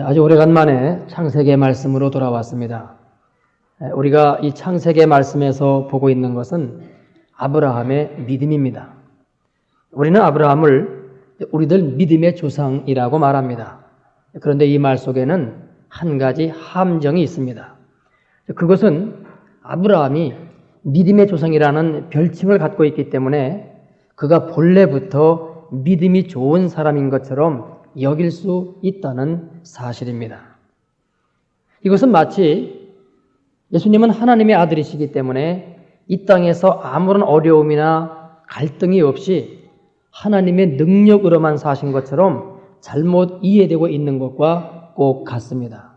아주 오래간만에 창세기 말씀으로 돌아왔습니다. 우리가 이 창세기 말씀에서 보고 있는 것은 아브라함의 믿음입니다. 우리는 아브라함을 우리들 믿음의 조상이라고 말합니다. 그런데 이 말 속에는 한 가지 함정이 있습니다. 그것은 아브라함이 믿음의 조상이라는 별칭을 갖고 있기 때문에 그가 본래부터 믿음이 좋은 사람인 것처럼 여길 수 있다는 사실입니다. 이것은 마치 예수님은 하나님의 아들이시기 때문에 이 땅에서 아무런 어려움이나 갈등이 없이 하나님의 능력으로만 사신 것처럼 잘못 이해되고 있는 것과 꼭 같습니다.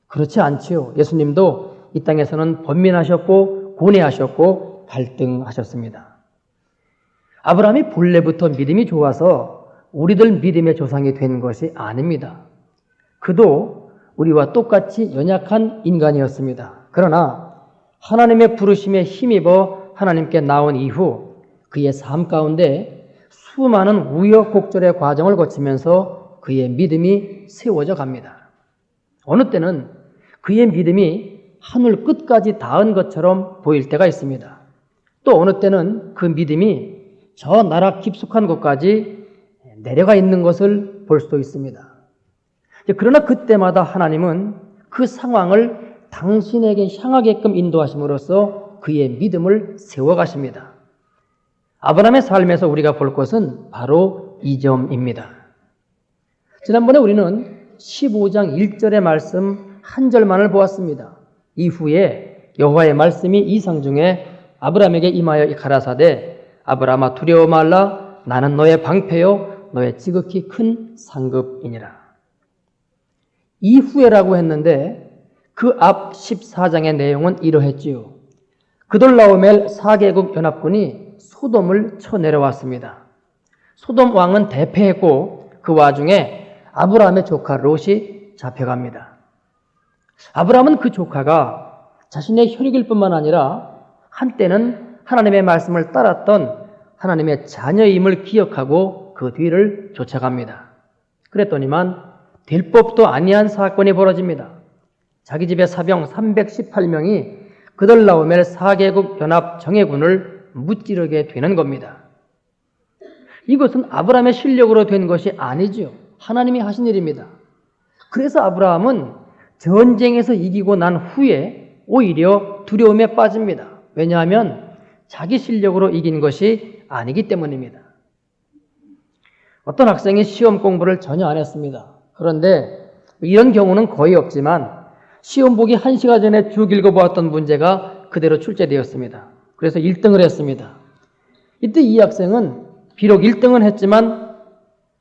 그렇지 않지요. 예수님도 이 땅에서는 번민하셨고 고뇌하셨고 갈등하셨습니다. 아브라함이 본래부터 믿음이 좋아서 우리들 믿음의 조상이 된 것이 아닙니다. 그도 우리와 똑같이 연약한 인간이었습니다. 그러나 하나님의 부르심에 힘입어 하나님께 나온 이후 그의 삶 가운데 수많은 우여곡절의 과정을 거치면서 그의 믿음이 세워져 갑니다. 어느 때는 그의 믿음이 하늘 끝까지 닿은 것처럼 보일 때가 있습니다. 또 어느 때는 그 믿음이 저 나락 깊숙한 곳까지 내려가 있는 것을 볼 수도 있습니다. 그러나 그때마다 하나님은 그 상황을 당신에게 향하게끔 인도하심으로써 그의 믿음을 세워가십니다. 아브라함의 삶에서 우리가 볼 것은 바로 이 점입니다. 지난번에 우리는 15장 1절의 말씀 한 절만을 보았습니다. 이후에 여호와의 말씀이 이상 중에 아브라함에게 임하여 가라사대 아브라함아 두려워 말라 나는 너의 방패요 너의 지극히 큰 상급이니라. 이후에라고 했는데 그 앞 14장의 내용은 이러했지요. 그돌라오멜 4개국 연합군이 소돔을 쳐내려왔습니다. 소돔 왕은 대패했고 그 와중에 아브라함의 조카 롯이 잡혀갑니다. 아브라함은 그 조카가 자신의 혈육일 뿐만 아니라 한때는 하나님의 말씀을 따랐던 하나님의 자녀임을 기억하고 그 뒤를 쫓아갑니다. 그랬더니만 될 법도 아니한 사건이 벌어집니다. 자기 집의 사병 318명이 그돌라오멜 4개국 연합 정예군을 무찌르게 되는 겁니다. 이것은 아브라함의 실력으로 된 것이 아니죠. 하나님이 하신 일입니다. 그래서 아브라함은 전쟁에서 이기고 난 후에 오히려 두려움에 빠집니다. 왜냐하면 자기 실력으로 이긴 것이 아니기 때문입니다. 어떤 학생이 시험 공부를 전혀 안 했습니다. 그런데 이런 경우는 거의 없지만 시험 보기 1시간 전에 쭉 읽어보았던 문제가 그대로 출제되었습니다. 그래서 1등을 했습니다. 이때 이 학생은 비록 1등은 했지만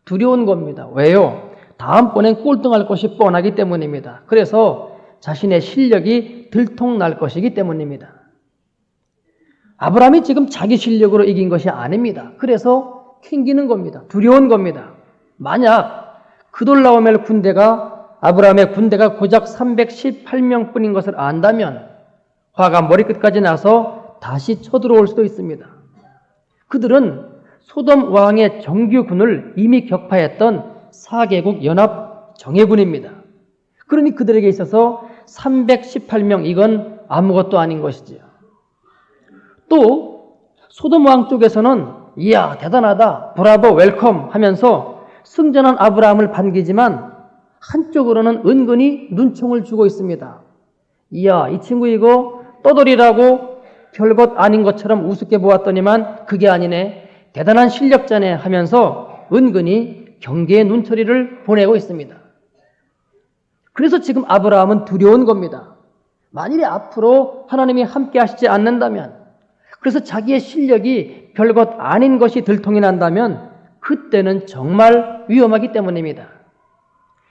두려운 겁니다. 왜요? 다음번엔 꼴등할 것이 뻔하기 때문입니다. 그래서 자신의 실력이 들통날 것이기 때문입니다. 아브라함이 지금 자기 실력으로 이긴 것이 아닙니다. 그래서 캥기는 겁니다. 두려운 겁니다. 만약 그돌라오멜 군대가 아브라함의 군대가 고작 318명 뿐인 것을 안다면 화가 머리끝까지 나서 다시 쳐들어올 수도 있습니다. 그들은 소돔 왕의 정규군을 이미 격파했던 4개국 연합 정예군입니다. 그러니 그들에게 있어서 318명 이건 아무것도 아닌 것이지요. 또 소돔 왕 쪽에서는 이야 대단하다 브라보 웰컴 하면서 승전한 아브라함을 반기지만 한쪽으로는 은근히 눈총을 주고 있습니다. 이야 이 친구 이거 떠돌이라고 별것 아닌 것처럼 우습게 보았더니만 그게 아니네 대단한 실력자네 하면서 은근히 경계의 눈초리를 보내고 있습니다. 그래서 지금 아브라함은 두려운 겁니다. 만일에 앞으로 하나님이 함께 하시지 않는다면 그래서 자기의 실력이 별것 아닌 것이 들통이 난다면 그때는 정말 위험하기 때문입니다.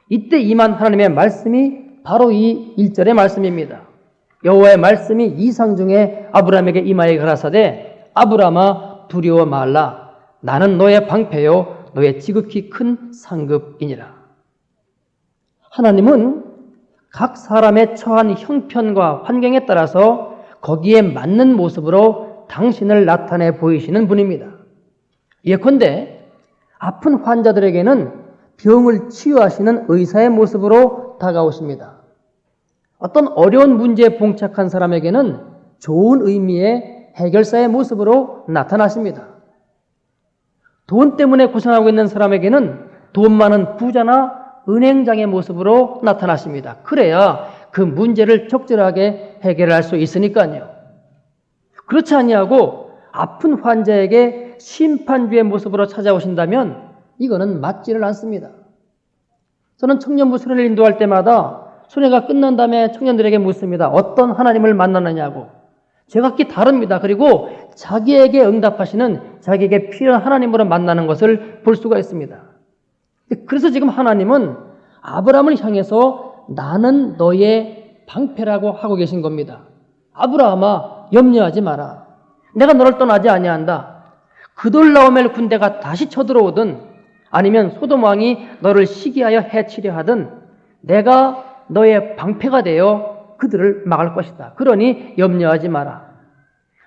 이때 임한 하나님의 말씀이 바로 이 1절의 말씀입니다. 여호와의 말씀이 이상 중에 아브라함에게 임하여 가라사대 아브라함아 두려워 말라 나는 너의 방패요 너의 지극히 큰 상급이니라. 하나님은 각 사람의 처한 형편과 환경에 따라서 거기에 맞는 모습으로 당신을 나타내 보이시는 분입니다. 예컨대 아픈 환자들에게는 병을 치유하시는 의사의 모습으로 다가오십니다. 어떤 어려운 문제에 봉착한 사람에게는 좋은 의미의 해결사의 모습으로 나타나십니다. 돈 때문에 고생하고 있는 사람에게는 돈 많은 부자나 은행장의 모습으로 나타나십니다. 그래야 그 문제를 적절하게 해결할 수 있으니까요. 그렇지 아니하고 아픈 환자에게 심판주의 모습으로 찾아오신다면 이거는 맞지를 않습니다. 저는 청년부 수련을 인도할 때마다 수련회가 끝난 다음에 청년들에게 묻습니다. 어떤 하나님을 만나느냐고. 제각기 다릅니다. 그리고 자기에게 응답하시는 자기에게 필요한 하나님으로 만나는 것을 볼 수가 있습니다. 그래서 지금 하나님은 아브라함을 향해서 나는 너의 방패라고 하고 계신 겁니다. 아브라함아, 염려하지 마라. 내가 너를 떠나지 아니한다. 그돌라오멜 군대가 다시 쳐들어오든 아니면 소돔 왕이 너를 시기하여 해치려 하든 내가 너의 방패가 되어 그들을 막을 것이다. 그러니 염려하지 마라.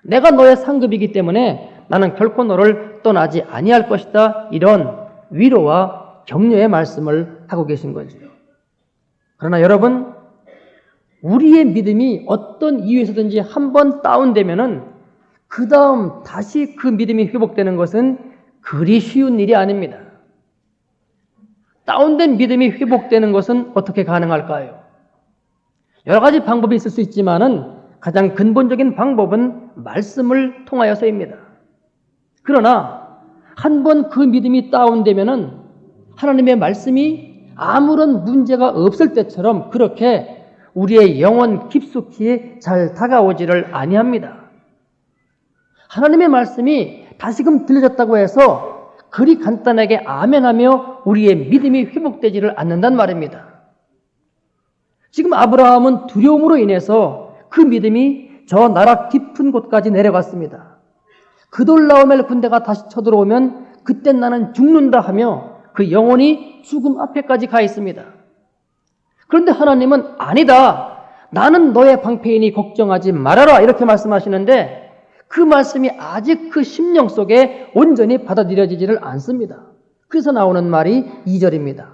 내가 너의 상급이기 때문에 나는 결코 너를 떠나지 아니할 것이다. 이런 위로와 격려의 말씀을 하고 계신 거죠. 그러나 여러분, 우리의 믿음이 어떤 이유에서든지 한번 다운되면은 그 다음 다시 그 믿음이 회복되는 것은 그리 쉬운 일이 아닙니다. 다운된 믿음이 회복되는 것은 어떻게 가능할까요? 여러 가지 방법이 있을 수 있지만은 가장 근본적인 방법은 말씀을 통하여서입니다. 그러나 한번 그 믿음이 다운되면은 하나님의 말씀이 아무런 문제가 없을 때처럼 그렇게 우리의 영혼 깊숙이 잘 다가오지를 아니합니다. 하나님의 말씀이 다시금 들려졌다고 해서 그리 간단하게 아멘하며 우리의 믿음이 회복되지를 않는단 말입니다. 지금 아브라함은 두려움으로 인해서 그 믿음이 저 나라 깊은 곳까지 내려갔습니다. 그돌라오멜 군대가 다시 쳐들어오면 그땐 나는 죽는다 하며 그 영혼이 죽음 앞에까지 가 있습니다. 그런데 하나님은 아니다. 나는 너의 방패이니 걱정하지 말아라. 이렇게 말씀하시는데 그 말씀이 아직 그 심령 속에 온전히 받아들여지지를 않습니다. 그래서 나오는 말이 2절입니다.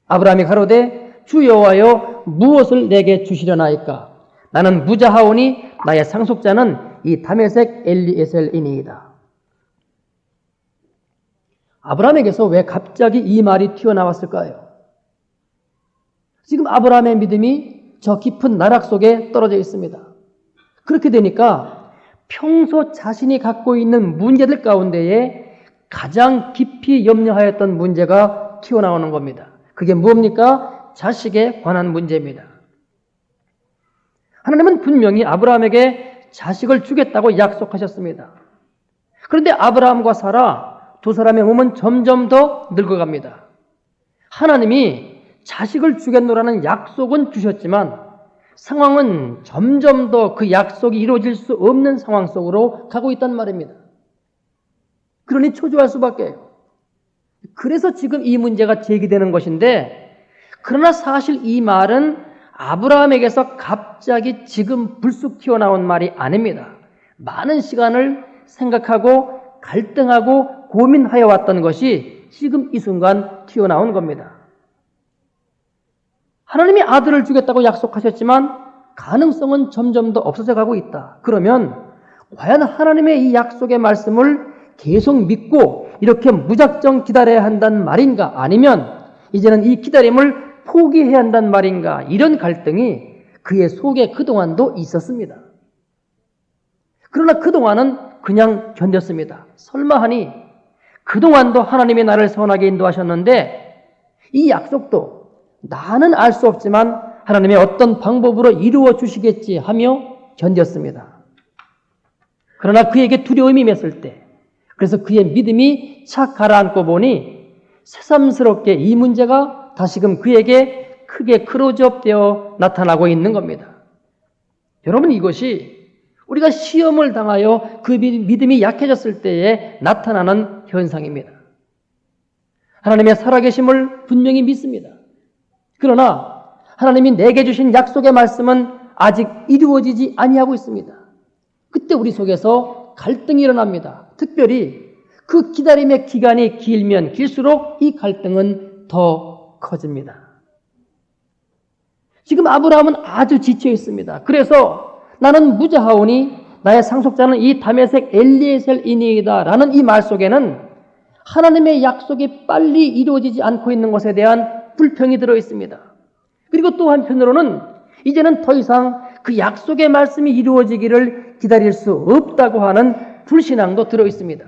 아브라함이 가로되 주 여호와여 무엇을 내게 주시려나이까? 나는 무자하오니 나의 상속자는 이 다메섹 엘리에셀이니이다. 아브라함에게서 왜 갑자기 이 말이 튀어나왔을까요? 지금 아브라함의 믿음이 저 깊은 나락 속에 떨어져 있습니다. 그렇게 되니까 평소 자신이 갖고 있는 문제들 가운데에 가장 깊이 염려하였던 문제가 튀어나오는 겁니다. 그게 뭡니까? 자식에 관한 문제입니다. 하나님은 분명히 아브라함에게 자식을 주겠다고 약속하셨습니다. 그런데 아브라함과 사라 두 사람의 몸은 점점 더 늙어갑니다. 하나님이 자식을 주겠노라는 약속은 주셨지만 상황은 점점 더 그 약속이 이루어질 수 없는 상황 속으로 가고 있단 말입니다. 그러니 초조할 수밖에요. 그래서 지금 이 문제가 제기되는 것인데, 그러나 사실 이 말은 아브라함에게서 갑자기 지금 불쑥 튀어나온 말이 아닙니다. 많은 시간을 생각하고 갈등하고 고민하여 왔던 것이 지금 이 순간 튀어나온 겁니다. 하나님이 아들을 주겠다고 약속하셨지만 가능성은 점점 더 없어져 가고 있다. 그러면 과연 하나님의 이 약속의 말씀을 계속 믿고 이렇게 무작정 기다려야 한다는 말인가? 아니면 이제는 이 기다림을 포기해야 한다는 말인가? 이런 갈등이 그의 속에 그동안도 있었습니다. 그러나 그동안은 그냥 견뎠습니다. 설마 하니 그동안도 하나님이 나를 선하게 인도하셨는데 이 약속도 나는 알 수 없지만 하나님의 어떤 방법으로 이루어 주시겠지 하며 견뎠습니다. 그러나 그에게 두려움이 맺을 때, 그래서 그의 믿음이 착 가라앉고 보니 새삼스럽게 이 문제가 다시금 그에게 크게 크로즈업되어 나타나고 있는 겁니다. 여러분, 이것이 우리가 시험을 당하여 그 믿음이 약해졌을 때에 나타나는 현상입니다. 하나님의 살아계심을 분명히 믿습니다. 그러나 하나님이 내게 주신 약속의 말씀은 아직 이루어지지 아니하고 있습니다. 그때 우리 속에서 갈등이 일어납니다. 특별히 그 기다림의 기간이 길면 길수록 이 갈등은 더 커집니다. 지금 아브라함은 아주 지쳐 있습니다. 그래서 나는 무자하오니 나의 상속자는 이 다메섹 엘리에셀이니이다 라는 이 말 속에는 하나님의 약속이 빨리 이루어지지 않고 있는 것에 대한 불평이 들어 있습니다. 그리고 또 한편으로는 이제는 더 이상 그 약속의 말씀이 이루어지기를 기다릴 수 없다고 하는 불신앙도 들어 있습니다.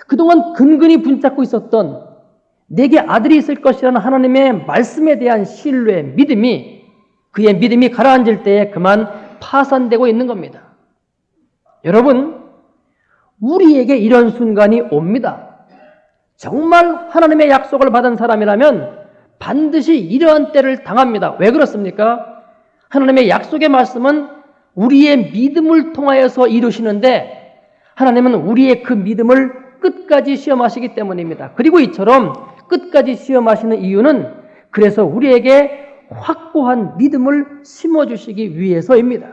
그동안 근근히 붙잡고 있었던 내게 아들이 있을 것이라는 하나님의 말씀에 대한 신뢰, 믿음이 그의 믿음이 가라앉을 때에 그만 파산되고 있는 겁니다. 여러분, 우리에게 이런 순간이 옵니다. 정말 하나님의 약속을 받은 사람이라면 반드시 이러한 때를 당합니다. 왜 그렇습니까? 하나님의 약속의 말씀은 우리의 믿음을 통하여서 이루시는데 하나님은 우리의 그 믿음을 끝까지 시험하시기 때문입니다. 그리고 이처럼 끝까지 시험하시는 이유는 그래서 우리에게 확고한 믿음을 심어주시기 위해서입니다.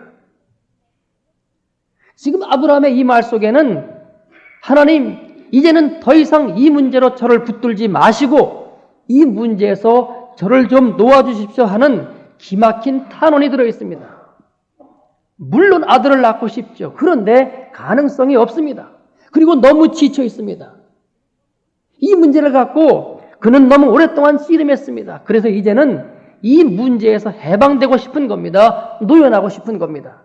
지금 아브라함의 이 말 속에는 하나님, 이제는 더 이상 이 문제로 저를 붙들지 마시고 이 문제에서 저를 좀 놓아주십시오 하는 기막힌 탄원이 들어있습니다. 물론 아들을 낳고 싶죠. 그런데 가능성이 없습니다. 그리고 너무 지쳐 있습니다. 이 문제를 갖고 그는 너무 오랫동안 씨름했습니다. 그래서 이제는 이 문제에서 해방되고 싶은 겁니다. 노연하고 싶은 겁니다.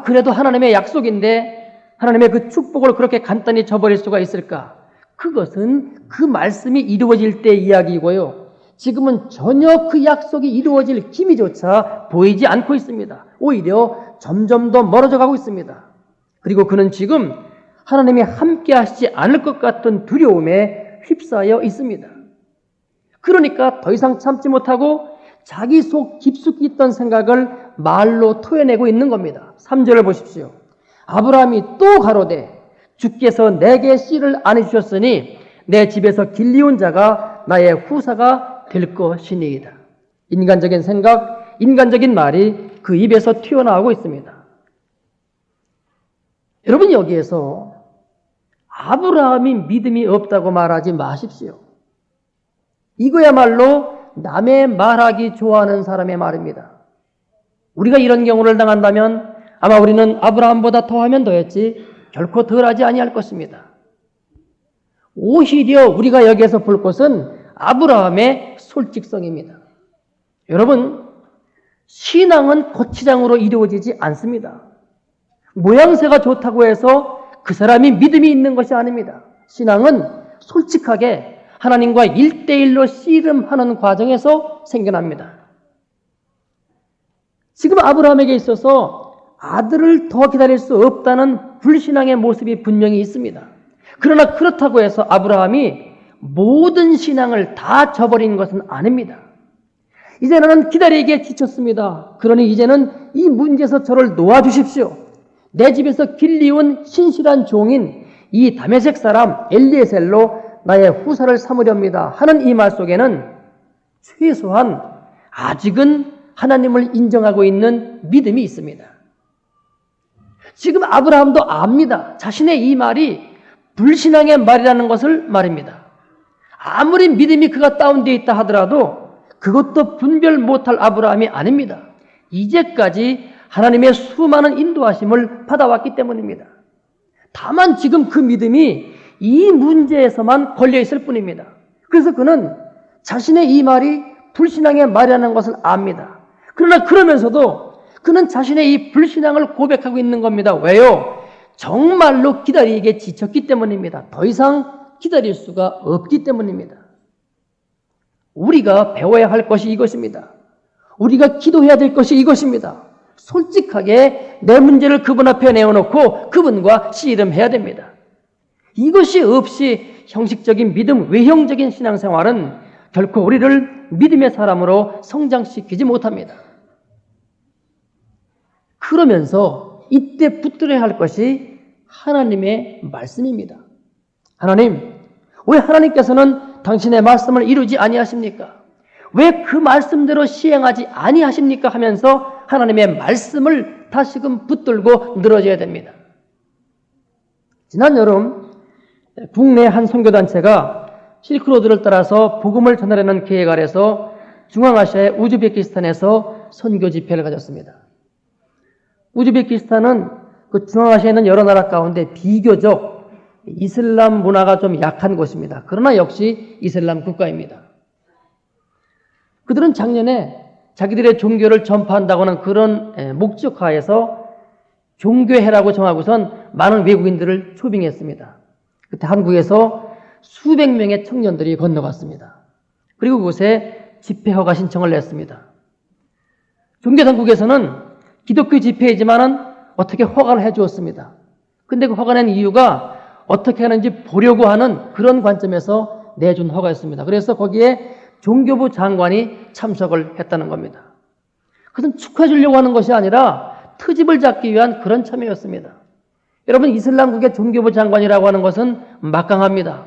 그래도 하나님의 약속인데 하나님의 그 축복을 그렇게 간단히 저버릴 수가 있을까? 그것은 그 말씀이 이루어질 때의 이야기이고요. 지금은 전혀 그 약속이 이루어질 기미조차 보이지 않고 있습니다. 오히려 점점 더 멀어져 가고 있습니다. 그리고 그는 지금 하나님이 함께 하시지 않을 것 같은 두려움에 휩싸여 있습니다. 그러니까 더 이상 참지 못하고 자기 속 깊숙이 있던 생각을 말로 토해내고 있는 겁니다. 3절을 보십시오. 아브라함이 또 가로되 주께서 내게 씨를 안 해주셨으니 내 집에서 길리온 자가 나의 후사가 될 것이니이다. 인간적인 생각, 인간적인 말이 그 입에서 튀어나오고 있습니다. 여러분, 여기에서 아브라함이 믿음이 없다고 말하지 마십시오. 이거야말로 남의 말하기 좋아하는 사람의 말입니다. 우리가 이런 경우를 당한다면 아마 우리는 아브라함보다 더하면 더했지 결코 덜하지 아니할 것입니다. 오히려 우리가 여기에서 볼 것은 아브라함의 솔직성입니다. 여러분, 신앙은 거치장으로 이루어지지 않습니다. 모양새가 좋다고 해서 그 사람이 믿음이 있는 것이 아닙니다. 신앙은 솔직하게 하나님과 1대1로 씨름하는 과정에서 생겨납니다. 지금 아브라함에게 있어서 아들을 더 기다릴 수 없다는 불신앙의 모습이 분명히 있습니다. 그러나 그렇다고 해서 아브라함이 모든 신앙을 다 저버린 것은 아닙니다. 이제 나는 기다리기에 지쳤습니다. 그러니 이제는 이 문제에서 저를 놓아주십시오. 내 집에서 길리온 신실한 종인 이 다메섹 사람 엘리에셀로 나의 후사를 삼으렵니다 하는 이 말 속에는 최소한 아직은 하나님을 인정하고 있는 믿음이 있습니다. 지금 아브라함도 압니다. 자신의 이 말이 불신앙의 말이라는 것을 말입니다. 아무리 믿음이 그가 다운되어 있다 하더라도 그것도 분별 못할 아브라함이 아닙니다. 이제까지 하나님의 수많은 인도하심을 받아왔기 때문입니다. 다만 지금 그 믿음이 이 문제에서만 걸려있을 뿐입니다. 그래서 그는 자신의 이 말이 불신앙의 말이라는 것을 압니다. 그러나 그러면서도 그는 자신의 이 불신앙을 고백하고 있는 겁니다. 왜요? 정말로 기다리기에 지쳤기 때문입니다. 더 이상 기다릴 수가 없기 때문입니다. 우리가 배워야 할 것이 이것입니다. 우리가 기도해야 될 것이 이것입니다. 솔직하게 내 문제를 그분 앞에 내어놓고 그분과 씨름해야 됩니다. 이것이 없이 형식적인 믿음, 외형적인 신앙생활은 결코 우리를 믿음의 사람으로 성장시키지 못합니다. 그러면서 이때 붙들어야 할 것이 하나님의 말씀입니다. 하나님, 왜 하나님께서는 당신의 말씀을 이루지 아니하십니까? 왜 그 말씀대로 시행하지 아니하십니까? 하면서 하나님의 말씀을 다시금 붙들고 늘어져야 됩니다. 지난 여름 국내 한 선교단체가 실크로드를 따라서 복음을 전하려는 계획 아래서 중앙아시아의 우즈베키스탄에서 선교 집회를 가졌습니다. 우즈베키스탄은 그 중앙아시아에 있는 여러 나라 가운데 비교적 이슬람 문화가 좀 약한 곳입니다. 그러나 역시 이슬람 국가입니다. 그들은 작년에 자기들의 종교를 전파한다고 하는 그런 목적하에서 종교회라고 정하고선 많은 외국인들을 초빙했습니다. 그때 한국에서 수백 명의 청년들이 건너갔습니다. 그리고 그곳에 집회 허가 신청을 냈습니다. 종교당국에서는 기독교 집회이지만은 어떻게 허가를 해 주었습니다. 근데 그 허가 낸 이유가 어떻게 하는지 보려고 하는 그런 관점에서 내준 허가였습니다. 그래서 거기에 종교부 장관이 참석을 했다는 겁니다. 그것은 축하해 주려고 하는 것이 아니라 트집을 잡기 위한 그런 참여였습니다. 여러분, 이슬람국의 종교부 장관이라고 하는 것은 막강합니다.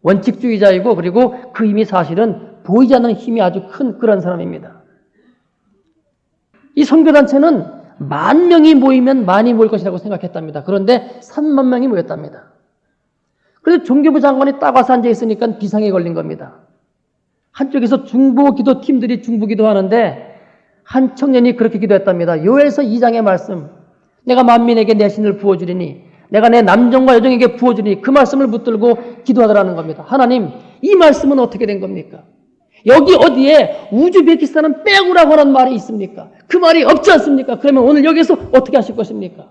원칙주의자이고 그리고 그 힘이 사실은 보이지 않는 힘이 아주 큰 그런 사람입니다. 이 선교단체는 10,000명이 모이면 많이 모일 것이라고 생각했답니다. 그런데 30,000명이 모였답니다. 그래서 종교부 장관이 딱 와서 앉아 있으니까 비상이 걸린 겁니다. 한쪽에서 중보 기도 팀들이 중보 기도하는데 한 청년이 그렇게 기도했답니다. 요엘서 2장의 말씀, 내가 만민에게 내 신을 부어주리니 내가 내 남종과 여종에게 부어주리니 그 말씀을 붙들고 기도하더라는 겁니다. 하나님, 이 말씀은 어떻게 된 겁니까? 여기 어디에 우즈베키스탄은 빼고라고 하는 말이 있습니까? 그 말이 없지 않습니까? 그러면 오늘 여기서 어떻게 하실 것입니까?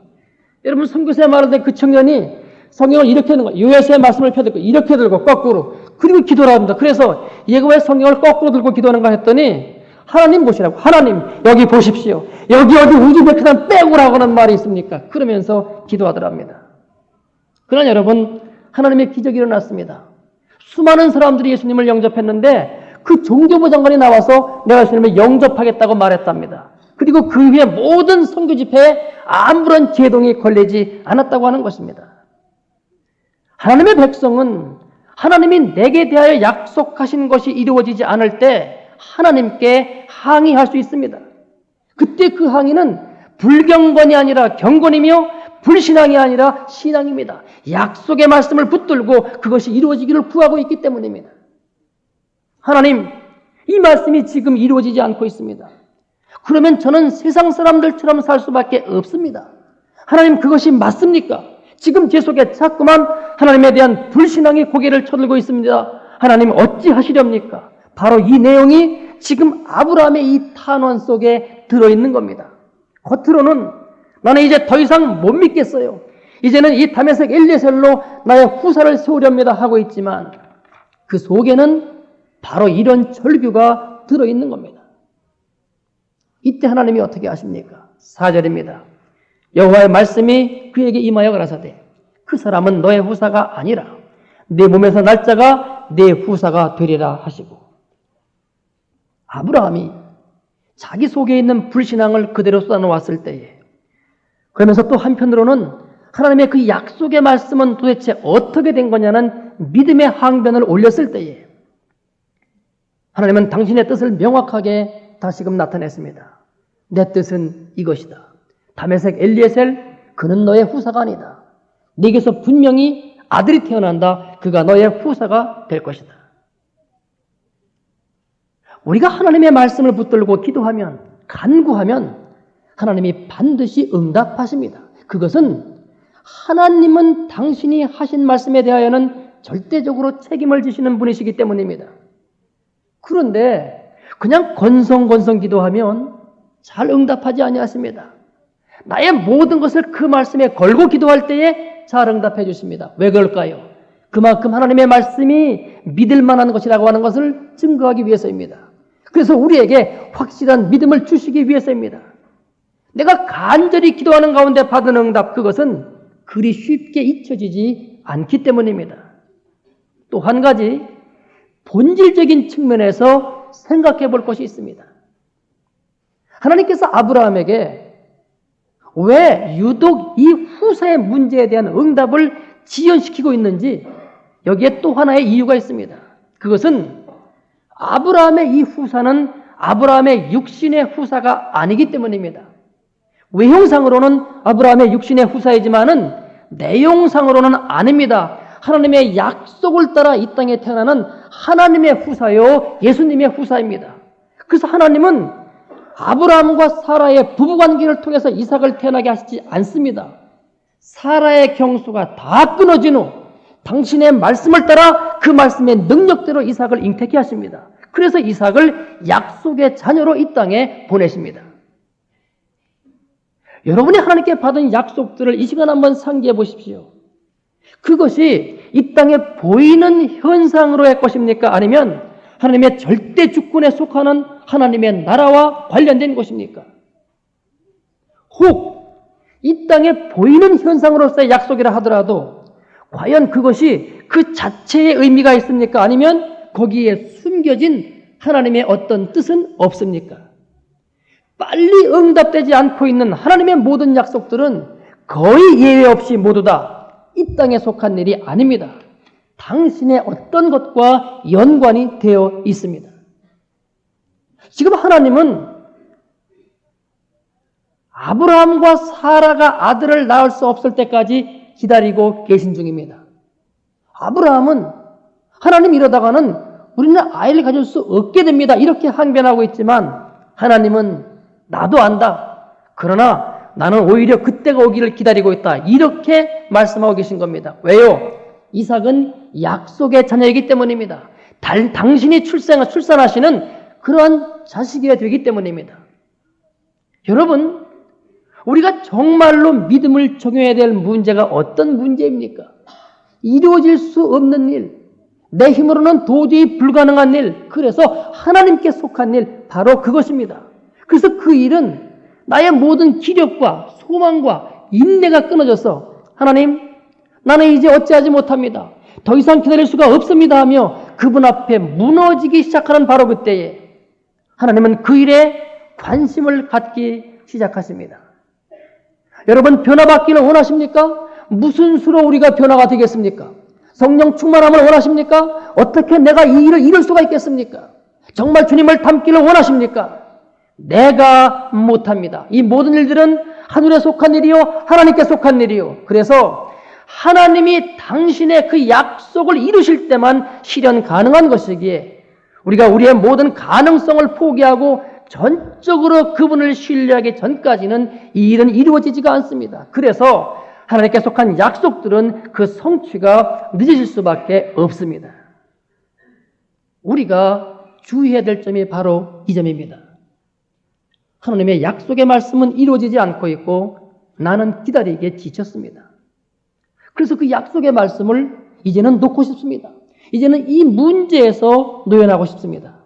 여러분, 선교사에 말하는데 그 청년이 성경을 이렇게 하는 거예요. 요엘서의 말씀을 펴들고 이렇게 들고 거꾸로 그리고 기도를 합니다. 그래서 예고의 성경을 거꾸로 들고 기도하는가 했더니 하나님 보시라고, 하나님 여기 보십시오. 여기 어디 우즈베키스탄 빼고라고 하는 말이 있습니까? 그러면서 기도하더랍니다. 그러나 여러분, 하나님의 기적이 일어났습니다. 수많은 사람들이 예수님을 영접했는데 그 종교부 장관이 나와서 내가 예수님을 영접하겠다고 말했답니다. 그리고 그 후에 모든 선교 집회에 아무런 제동이 걸리지 않았다고 하는 것입니다. 하나님의 백성은 하나님이 내게 대하여 약속하신 것이 이루어지지 않을 때 하나님께 항의할 수 있습니다. 그때 그 항의는 불경건이 아니라 경건이며 불신앙이 아니라 신앙입니다. 약속의 말씀을 붙들고 그것이 이루어지기를 구하고 있기 때문입니다. 하나님, 이 말씀이 지금 이루어지지 않고 있습니다. 그러면 저는 세상 사람들처럼 살 수밖에 없습니다. 하나님, 그것이 맞습니까? 지금 제 속에 자꾸만 하나님에 대한 불신앙이 고개를 쳐들고 있습니다. 하나님, 어찌 하시렵니까? 바로 이 내용이 지금 아브라함의 이 탄원 속에 들어있는 겁니다. 겉으로는 나는 이제 더 이상 못 믿겠어요. 이제는 이 다메섹 엘리에셀로 나의 후사를 세우렵니다 하고 있지만 그 속에는 바로 이런 절규가 들어있는 겁니다. 이때 하나님이 어떻게 하십니까? 4절입니다. 여호와의 말씀이 그에게 임하여 가라사대 그 사람은 너의 후사가 아니라 내 몸에서 날 자가 내 후사가 되리라 하시고, 아브라함이 자기 속에 있는 불신앙을 그대로 쏟아놓았을 때에, 그러면서 또 한편으로는 하나님의 그 약속의 말씀은 도대체 어떻게 된 거냐는 믿음의 항변을 올렸을 때에 하나님은 당신의 뜻을 명확하게 다시금 나타냈습니다. 내 뜻은 이것이다. 다메섹 엘리에셀, 그는 너의 후사가 아니다. 네게서 분명히 아들이 태어난다. 그가 너의 후사가 될 것이다. 우리가 하나님의 말씀을 붙들고 기도하면, 간구하면 하나님이 반드시 응답하십니다. 그것은 하나님은 당신이 하신 말씀에 대하여는 절대적으로 책임을 지시는 분이시기 때문입니다. 그런데 그냥 건성건성 기도하면 잘 응답하지 아니하십니다. 나의 모든 것을 그 말씀에 걸고 기도할 때에 잘 응답해 주십니다. 왜 그럴까요? 그만큼 하나님의 말씀이 믿을 만한 것이라고 하는 것을 증거하기 위해서입니다. 그래서 우리에게 확실한 믿음을 주시기 위해서입니다. 내가 간절히 기도하는 가운데 받은 응답, 그것은 그리 쉽게 잊혀지지 않기 때문입니다. 또 한 가지 본질적인 측면에서 생각해 볼 것이 있습니다. 하나님께서 아브라함에게 왜 유독 이 후사의 문제에 대한 응답을 지연시키고 있는지 여기에 또 하나의 이유가 있습니다. 그것은 아브라함의 이 후사는 아브라함의 육신의 후사가 아니기 때문입니다. 외형상으로는 아브라함의 육신의 후사이지만은 내용상으로는 아닙니다. 하나님의 약속을 따라 이 땅에 태어나는 하나님의 후사요, 예수님의 후사입니다. 그래서 하나님은 아브라함과 사라의 부부관계를 통해서 이삭을 태어나게 하시지 않습니다. 사라의 경수가 다 끊어진 후 당신의 말씀을 따라 그 말씀의 능력대로 이삭을 잉태케 하십니다. 그래서 이삭을 약속의 자녀로 이 땅에 보내십니다. 여러분이 하나님께 받은 약속들을 이 시간 한번 상기해 보십시오. 그것이 이 땅에 보이는 현상으로의 것입니까? 아니면 하나님의 절대 주권에 속하는 하나님의 나라와 관련된 것입니까? 혹 이 땅에 보이는 현상으로서의 약속이라 하더라도 과연 그것이 그 자체의 의미가 있습니까? 아니면 거기에 숨겨진 하나님의 어떤 뜻은 없습니까? 빨리 응답되지 않고 있는 하나님의 모든 약속들은 거의 예외 없이 모두 다 이 땅에 속한 일이 아닙니다. 당신의 어떤 것과 연관이 되어 있습니다. 지금 하나님은 아브라함과 사라가 아들을 낳을 수 없을 때까지 기다리고 계신 중입니다. 아브라함은 하나님 이러다가는 우리는 아이를 가질 수 없게 됩니다. 이렇게 항변하고 있지만 하나님은 나도 안다. 그러나 나는 오히려 그때가 오기를 기다리고 있다. 이렇게 말씀하고 계신 겁니다. 왜요? 이삭은 약속의 자녀이기 때문입니다. 당신이 출산하시는 그러한 자식이 되기 때문입니다. 여러분, 우리가 정말로 믿음을 적용해야 될 문제가 어떤 문제입니까? 이루어질 수 없는 일, 내 힘으로는 도저히 불가능한 일, 그래서 하나님께 속한 일, 바로 그것입니다. 그래서 그 일은 나의 모든 기력과 소망과 인내가 끊어져서 하나님, 나는 이제 어찌하지 못합니다. 더 이상 기다릴 수가 없습니다 하며 그분 앞에 무너지기 시작하는 바로 그때에 하나님은 그 일에 관심을 갖기 시작하십니다. 여러분, 변화받기를 원하십니까? 무슨 수로 우리가 변화가 되겠습니까? 성령 충만함을 원하십니까? 어떻게 내가 이 일을 이룰 수가 있겠습니까? 정말 주님을 닮기를 원하십니까? 내가 못합니다. 이 모든 일들은 하늘에 속한 일이요, 하나님께 속한 일이요. 그래서 하나님이 당신의 그 약속을 이루실 때만 실현 가능한 것이기에 우리가 우리의 모든 가능성을 포기하고 전적으로 그분을 신뢰하기 전까지는 이 일은 이루어지지가 않습니다. 그래서 하나님께 속한 약속들은 그 성취가 늦어질 수밖에 없습니다. 우리가 주의해야 될 점이 바로 이 점입니다. 하나님의 약속의 말씀은 이루어지지 않고 있고 나는 기다리기에 지쳤습니다. 그래서 그 약속의 말씀을 이제는 놓고 싶습니다. 이제는 이 문제에서 놓여나고 싶습니다.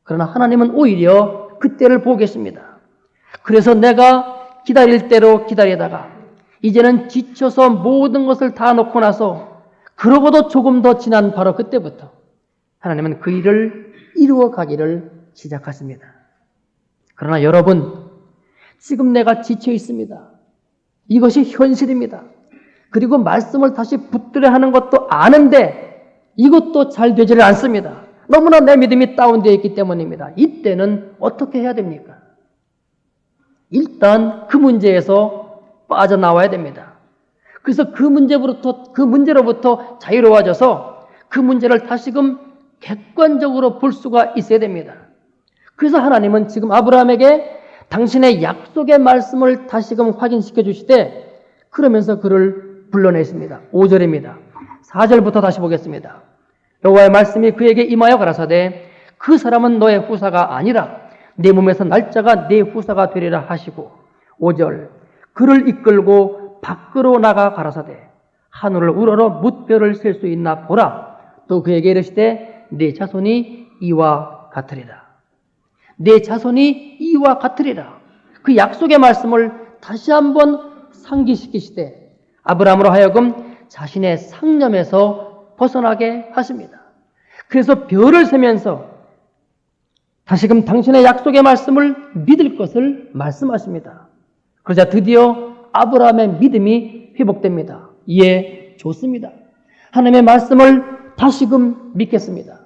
그러나 하나님은 오히려 그때를 보고 계십니다. 그래서 내가 기다릴 대로 기다리다가 이제는 지쳐서 모든 것을 다 놓고 나서 그러고도 조금 더 지난 바로 그때부터 하나님은 그 일을 이루어 가기를 시작하십니다. 그러나 여러분, 지금 내가 지쳐 있습니다. 이것이 현실입니다. 그리고 말씀을 다시 붙들어 하는 것도 아는데 이것도 잘 되지를 않습니다. 너무나 내 믿음이 다운되어 있기 때문입니다. 이때는 어떻게 해야 됩니까? 일단 그 문제에서 빠져나와야 됩니다. 그래서 그 문제로부터 자유로워져서 그 문제를 다시금 객관적으로 볼 수가 있어야 됩니다. 그래서 하나님은 지금 아브라함에게 당신의 약속의 말씀을 다시금 확인시켜 주시되 그러면서 그를 불러내십니다. 5절입니다. 4절부터 다시 보겠습니다. 여호와의 말씀이 그에게 임하여 가라사대 그 사람은 너의 후사가 아니라 내 몸에서 날짜가 내 후사가 되리라 하시고 5절 그를 이끌고 밖으로 나가 가라사대 하늘을 우러러 뭇별을 셀 수 있나 보라. 또 그에게 이르시되 네 자손이 이와 같으리라. 내 자손이 이와 같으리라. 그 약속의 말씀을 다시 한번 상기시키시되 아브라함으로 하여금 자신의 상념에서 벗어나게 하십니다. 그래서 별을 세면서 다시금 당신의 약속의 말씀을 믿을 것을 말씀하십니다. 그러자 드디어 아브라함의 믿음이 회복됩니다. 예, 좋습니다. 하나님의 말씀을 다시금 믿겠습니다.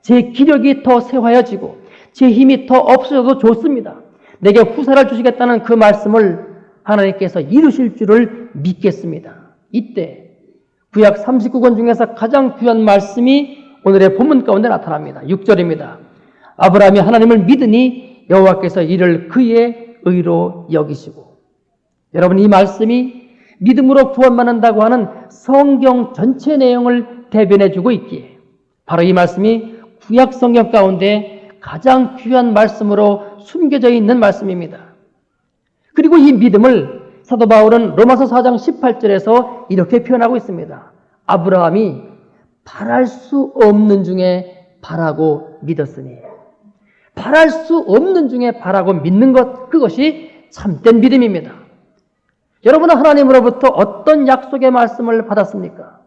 제 기력이 더 세화해지고 제 힘이 더 없어져도 좋습니다. 내게 후사를 주시겠다는 그 말씀을 하나님께서 이루실 줄을 믿겠습니다. 이때 구약 39권 중에서 가장 귀한 말씀이 오늘의 본문 가운데 나타납니다. 6절입니다. 아브라함이 하나님을 믿으니 여호와께서 이를 그의 의로 여기시고. 여러분, 이 말씀이 믿음으로 구원받는다고 하는 성경 전체 내용을 대변해주고 있기에 바로 이 말씀이 구약 성경 가운데 가장 귀한 말씀으로 숨겨져 있는 말씀입니다. 그리고 이 믿음을 사도 바울은 로마서 4장 18절에서 이렇게 표현하고 있습니다. 아브라함이 바랄 수 없는 중에 바라고 믿었으니. 바랄 수 없는 중에 바라고 믿는 것, 그것이 참된 믿음입니다. 여러분은 하나님으로부터 어떤 약속의 말씀을 받았습니까?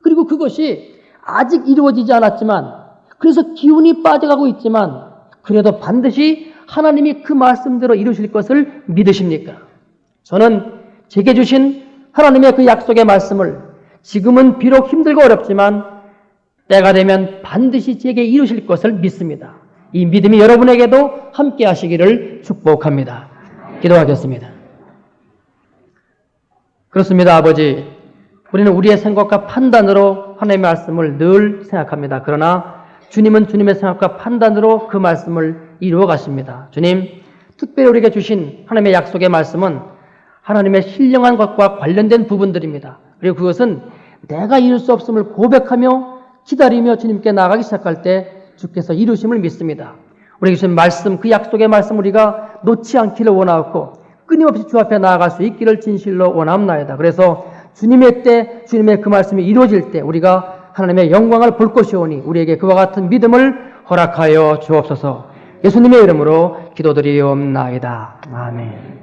그리고 그것이 아직 이루어지지 않았지만, 그래서 기운이 빠져가고 있지만 그래도 반드시 하나님이 그 말씀대로 이루실 것을 믿으십니까? 저는 제게 주신 하나님의 그 약속의 말씀을 지금은 비록 힘들고 어렵지만 때가 되면 반드시 제게 이루실 것을 믿습니다. 이 믿음이 여러분에게도 함께 하시기를 축복합니다. 기도하겠습니다. 그렇습니다, 아버지. 우리는 우리의 생각과 판단으로 하나님의 말씀을 늘 생각합니다. 그러나 주님은 주님의 생각과 판단으로 그 말씀을 이루어 가십니다. 주님, 특별히 우리에게 주신 하나님의 약속의 말씀은 하나님의 신령한 것과 관련된 부분들입니다. 그리고 그것은 내가 이룰 수 없음을 고백하며 기다리며 주님께 나아가기 시작할 때 주께서 이루심을 믿습니다. 우리에게 주신 말씀, 그 약속의 말씀 우리가 놓지 않기를 원하고 끊임없이 주 앞에 나아갈 수 있기를 진실로 원합나이다. 그래서 주님의 때, 주님의 그 말씀이 이루어질 때 우리가 하나님의 영광을 볼 것이오니 우리에게 그와 같은 믿음을 허락하여 주옵소서. 예수님의 이름으로 기도드리옵나이다. 아멘.